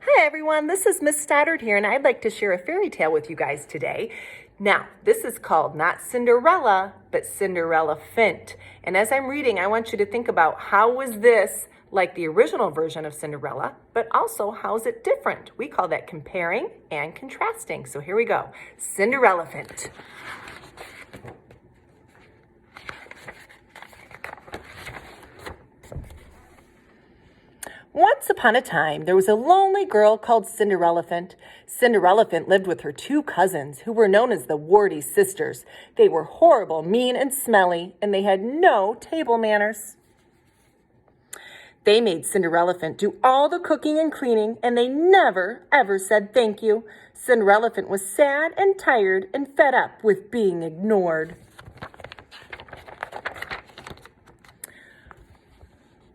Hi everyone, this is Miss Stoddard here, and I'd like to share a fairy tale with you guys today. Now, this is called not Cinderella, but Cinderella Fint. And as I'm reading, I want you to think about how was this like the original version of Cinderella, but also how is it different? We call that comparing and contrasting. So here we go. Cinderella Fint. Once upon a time, there was a lonely girl called Cinderelephant. Cinderelephant lived with her two cousins, who were known as the Warty sisters. They were horrible, mean, and smelly, and they had no table manners. They made Cinderelephant do all the cooking and cleaning, and they never, ever said thank you. Cinderelephant was sad and tired and fed up with being ignored.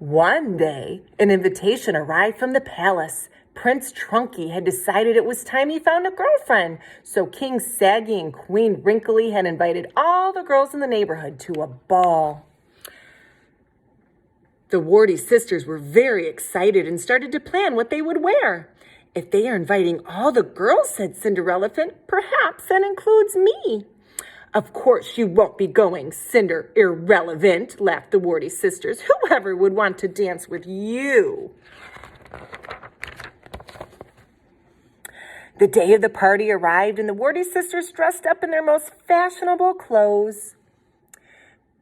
One day, an invitation arrived from the palace. Prince Trunky had decided it was time he found a girlfriend, so King Saggy and Queen Wrinkly had invited all the girls in the neighborhood to a ball. The Warty sisters were very excited and started to plan what they would wear. If they are inviting all the girls, said Cinderelephant, perhaps that includes me. Of course you won't be going, Cinder Irrelevant, laughed the Warty sisters. Whoever would want to dance with you? The day of the party arrived, and the Warty sisters dressed up in their most fashionable clothes.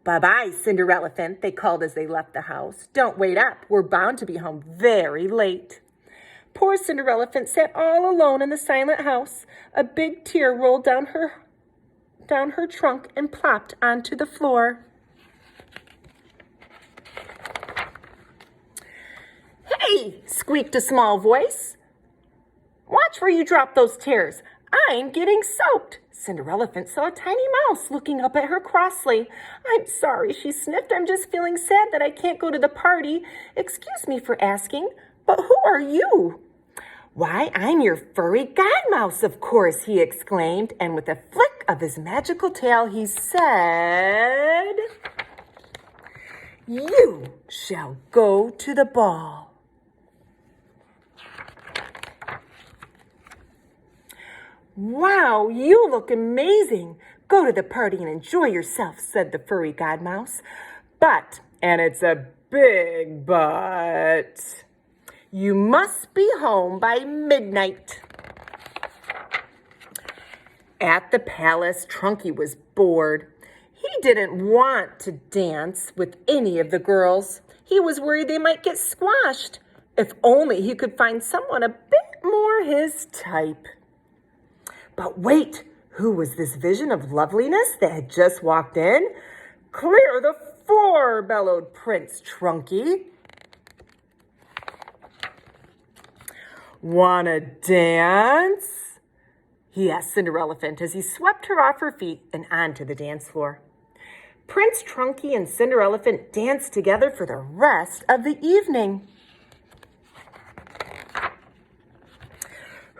Bye-bye, Cinderelephant, they called as they left the house. Don't wait up. We're bound to be home very late. Poor Cinderelephant sat all alone in the silent house. A big tear rolled down her trunk and plopped onto the floor. Hey, squeaked a small voice. Watch where you drop those tears. I'm getting soaked. Cinderelephant saw a tiny mouse looking up at her crossly. I'm sorry, she sniffed. I'm just feeling sad that I can't go to the party. Excuse me for asking, but who are you? Why, I'm your furry godmouse, of course, he exclaimed, and with a flick of his magical tail, he said, You shall go to the ball. Wow, you look amazing. Go to the party and enjoy yourself, said the furry godmouse. But, and it's a big but, you must be home by midnight. At the palace, Trunky was bored. He didn't want to dance with any of the girls. He was worried they might get squashed. If only he could find someone a bit more his type. But wait, who was this vision of loveliness that had just walked in? Clear the floor, bellowed Prince Trunky. Wanna dance? He asked Cinderelephant as he swept her off her feet and onto the dance floor. Prince Trunky and Cinderelephant danced together for the rest of the evening.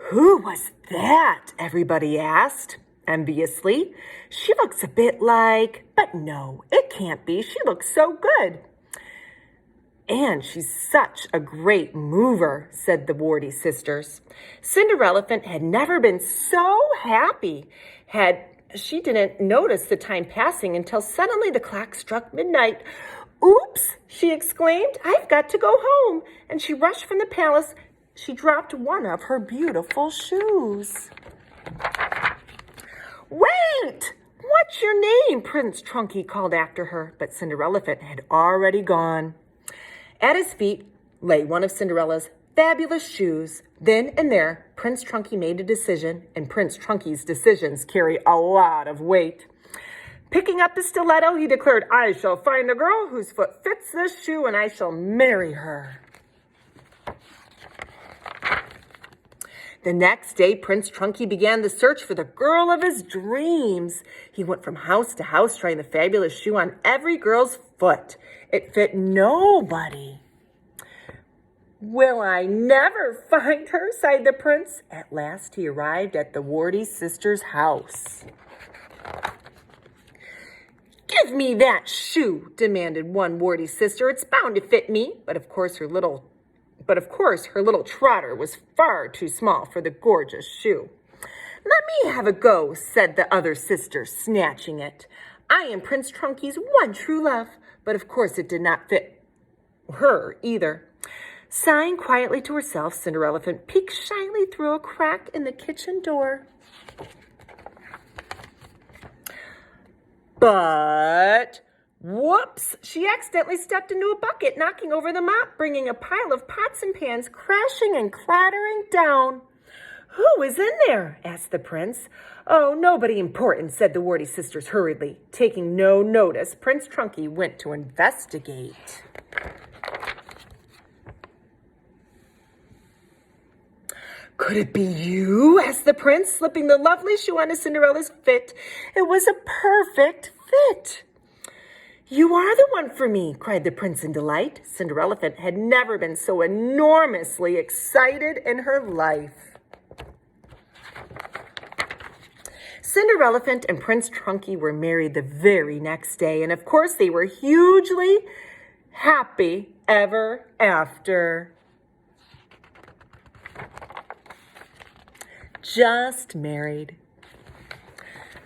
Who was that? Everybody asked enviously. She looks a bit like, but no, it can't be. She looks so good. And she's such a great mover, said the Warty sisters. Cinderelephant had never been so happy. She didn't notice the time passing until suddenly the clock struck midnight. Oops, she exclaimed, I've got to go home. And she rushed from the palace. She dropped one of her beautiful shoes. Wait! What's your name? Prince Trunky called after her, but Cinderelephant had already gone. At his feet lay one of Cinderella's fabulous shoes. Then and there, Prince Trunky made a decision, and Prince Trunky's decisions carry a lot of weight. Picking up his stiletto, he declared, I shall find the girl whose foot fits this shoe, and I shall marry her. The next day, Prince Trunky began the search for the girl of his dreams. He went from house to house trying the fabulous shoe on every girl's foot. It fit nobody. Will I never find her, sighed the prince. At last he arrived at the Warty sisters' house. Give me that shoe, demanded one Warty sister. It's bound to fit me. But of course her little but of course her little trotter was far too small for the gorgeous shoe. "Let me have a go," said the other sister, snatching it. "I am Prince Trunky's one true love," but of course it did not fit her either. Sighing quietly to herself, Cinderelephant peeked shyly through a crack in the kitchen door. But, whoops, she accidentally stepped into a bucket, knocking over the mop, bringing a pile of pots and pans crashing and clattering down. "Who is in there?" asked the prince. "Oh, nobody important," said the Warty sisters hurriedly. Taking no notice, Prince Trunky went to investigate. "Could it be you?" asked the prince, slipping the lovely shoe onto Cinderella's foot. It was a perfect fit. "You are the one for me," cried the prince in delight. Cinderelephant had never been so enormously excited in her life. Cinderelephant and Prince Trunky were married the very next day, and of course they were hugely happy ever after. Just married.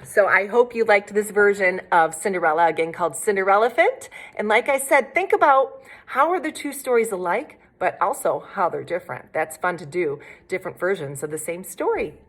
So I hope you liked this version of Cinderella, again called Cinderelephant. And like I said, think about how are the two stories alike, but also how they're different. That's fun to do, different versions of the same story.